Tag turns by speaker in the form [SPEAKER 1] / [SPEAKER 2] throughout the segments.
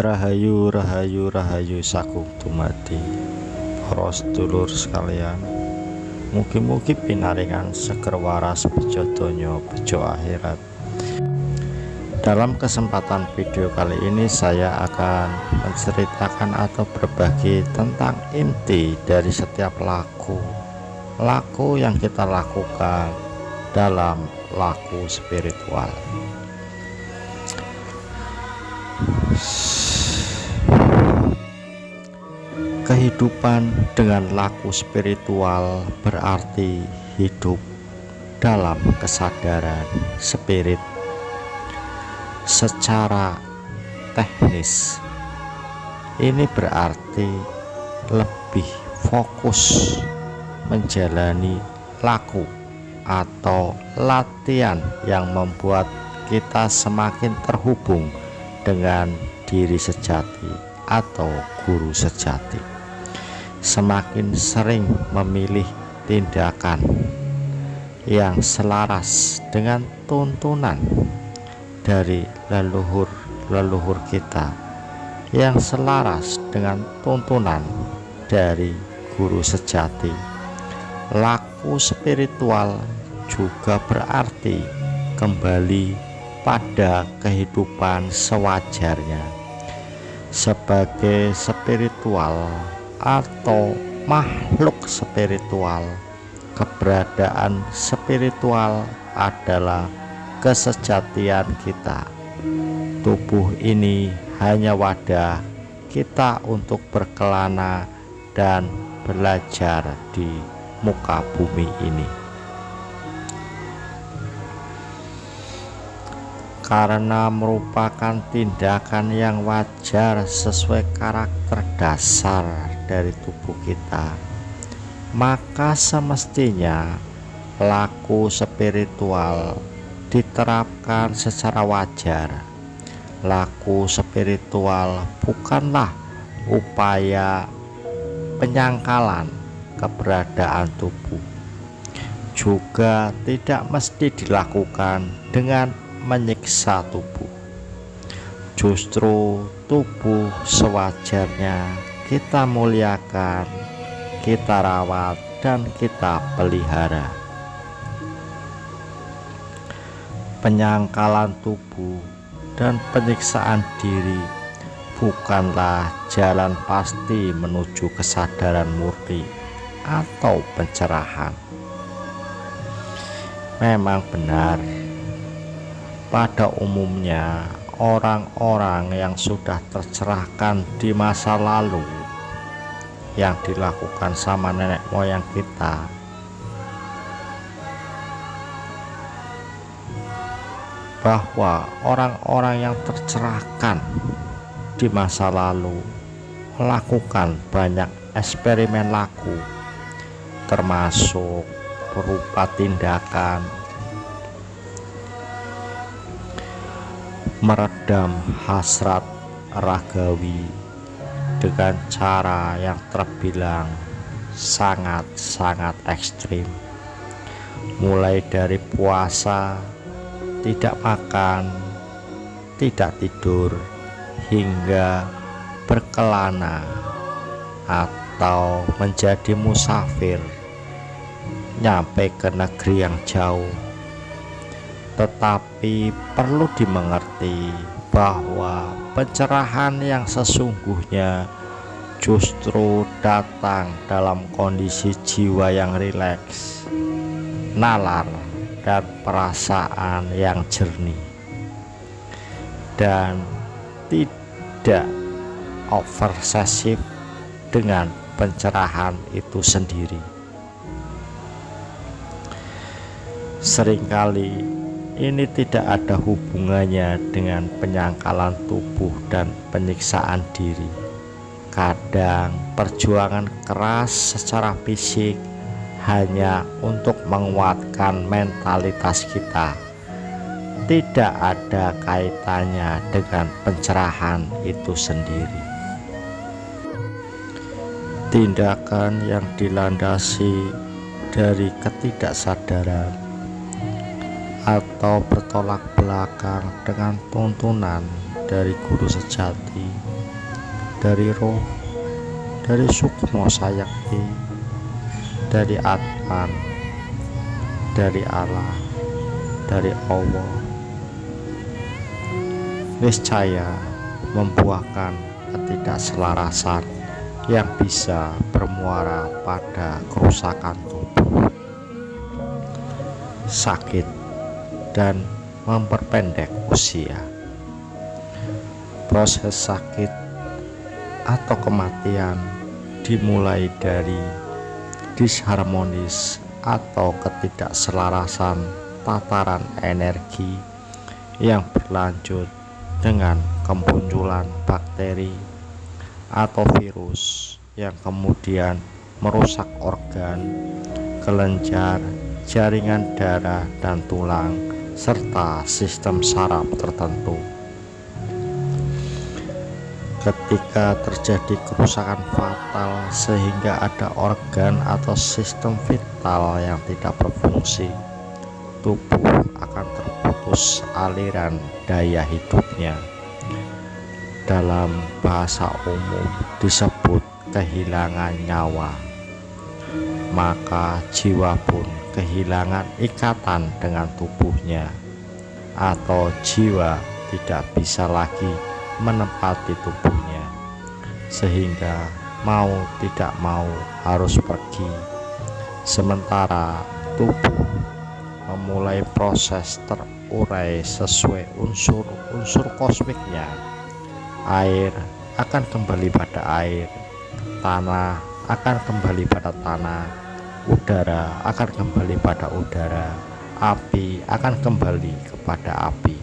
[SPEAKER 1] Rahayu, rahayu, rahayu sagung dumadi para sedulur sekalian. Mugi-mugi pinaringan seger waras bejo donya bejo akhirat. Dalam kesempatan video kali ini saya akan menceritakan atau berbagi tentang inti dari setiap laku yang kita lakukan dalam laku spiritual. Kehidupan dengan laku spiritual berarti hidup dalam kesadaran spirit. Secara teknis, ini berarti lebih fokus menjalani laku atau latihan yang membuat kita semakin terhubung dengan diri sejati atau guru sejati. Semakin sering memilih tindakan yang selaras dengan tuntunan dari leluhur kita, yang selaras dengan tuntunan dari guru sejati. Laku spiritual juga berarti kembali pada kehidupan sewajarnya sebagai spiritual atau makhluk spiritual. Keberadaan spiritual adalah kesejatian kita. Tubuh ini hanya wadah kita untuk berkelana dan belajar di muka bumi ini. Karena merupakan tindakan yang wajar sesuai karakter dasar dari tubuh kita, maka semestinya laku spiritual diterapkan secara wajar. Laku spiritual bukanlah upaya penyangkalan keberadaan tubuh, juga tidak mesti dilakukan dengan menyiksa tubuh. Justru tubuh sewajarnya kita muliakan, kita rawat, dan kita pelihara. Penyangkalan tubuh dan penyiksaan diri bukanlah jalan pasti menuju kesadaran murni atau pencerahan. Memang benar, pada umumnya orang-orang yang sudah tercerahkan di masa lalu yang dilakukan sama nenek moyang kita, bahwa orang-orang yang tercerahkan di masa lalu melakukan banyak eksperimen laku, termasuk berupa tindakan meredam hasrat ragawi dengan cara yang terbilang sangat-sangat ekstrim, mulai dari puasa, tidak makan, tidak tidur, hingga berkelana atau menjadi musafir nyampe ke negeri yang jauh. Tetapi perlu dimengerti bahwa pencerahan yang sesungguhnya justru datang dalam kondisi jiwa yang rileks, nalar, dan perasaan yang jernih, dan tidak obsesif dengan pencerahan itu sendiri. Seringkali ini tidak ada hubungannya dengan penyangkalan tubuh dan penyiksaan diri. Kadang perjuangan keras secara fisik hanya untuk menguatkan mentalitas kita, tidak ada kaitannya dengan pencerahan itu sendiri. Tindakan yang dilandasi dari ketidaksadaran atau bertolak belakang dengan tuntunan dari guru sejati, dari roh, dari Sukmo Sayakti, dari Atman, dari Allah, dari Allah, niscaya membuahkan ketidakselarasan yang bisa bermuara pada kerusakan tubuh, sakit, dan memperpendek usia. Proses sakit atau kematian dimulai dari disharmonis atau ketidakselarasan tataran energi yang berlanjut dengan kemunculan bakteri atau virus yang kemudian merusak organ, kelenjar, jaringan darah dan tulang, serta sistem saraf tertentu. Ketika terjadi kerusakan fatal sehingga ada organ atau sistem vital yang tidak berfungsi, tubuh akan terputus aliran daya hidupnya. Dalam bahasa umum disebut kehilangan nyawa. Maka jiwa pun kehilangan ikatan dengan tubuhnya, atau jiwa tidak bisa lagi menempati tubuhnya, sehingga mau tidak mau harus pergi. Sementara tubuh memulai proses terurai sesuai unsur-unsur kosmiknya. Air akan kembali pada air, tanah akan kembali pada tanah, udara akan kembali pada udara, api akan kembali kepada api.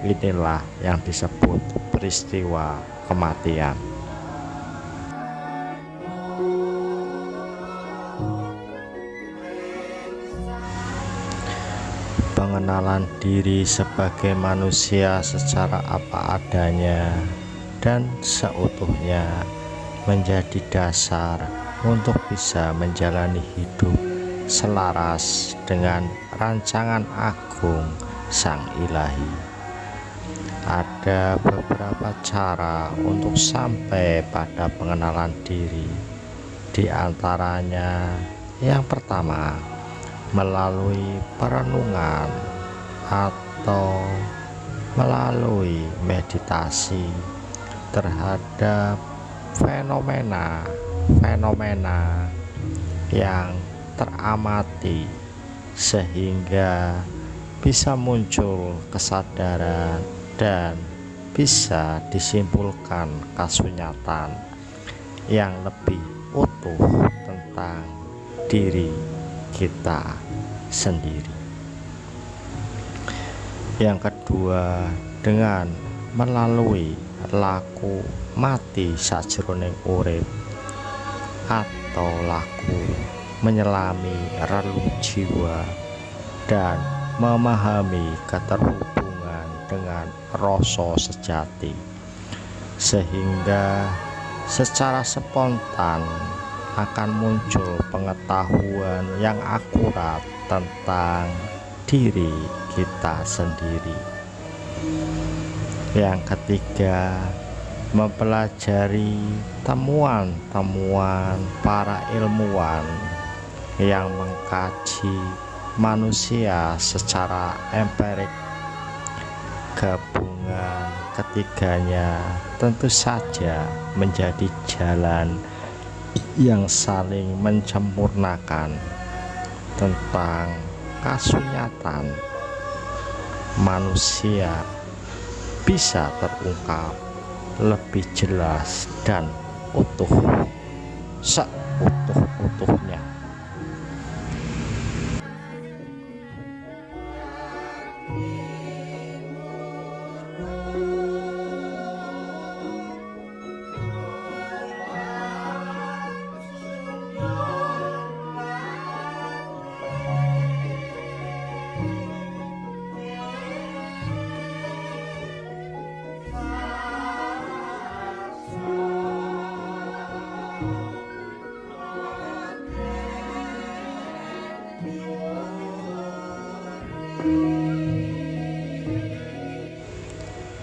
[SPEAKER 1] Inilah yang disebut peristiwa kematian. Pengenalan diri sebagai manusia secara apa adanya dan seutuhnya menjadi dasar untuk bisa menjalani hidup selaras dengan rancangan agung Sang Ilahi. Ada beberapa cara untuk sampai pada pengenalan diri. Di antaranya, yang pertama, melalui perenungan atau melalui meditasi terhadap fenomena yang teramati, sehingga bisa muncul kesadaran dan bisa disimpulkan kasunyatan yang lebih utuh tentang diri kita sendiri. Yang kedua, dengan melalui laku mati sajroning urip atau laku menyelami relung jiwa dan memahami keterhubungan dengan rasa sejati, sehingga secara spontan akan muncul pengetahuan yang akurat tentang diri kita sendiri. Yang ketiga, mempelajari temuan-temuan para ilmuwan yang mengkaji manusia secara empirik. Gabungan ketiganya tentu saja menjadi jalan yang saling menyempurnakan tentang kasunyatan manusia bisa terungkap lebih jelas dan utuh, seutuh-utuhnya.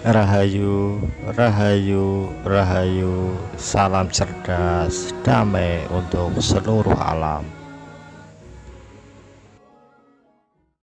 [SPEAKER 1] Rahayu, rahayu, rahayu, salam cerdas, damai untuk seluruh alam.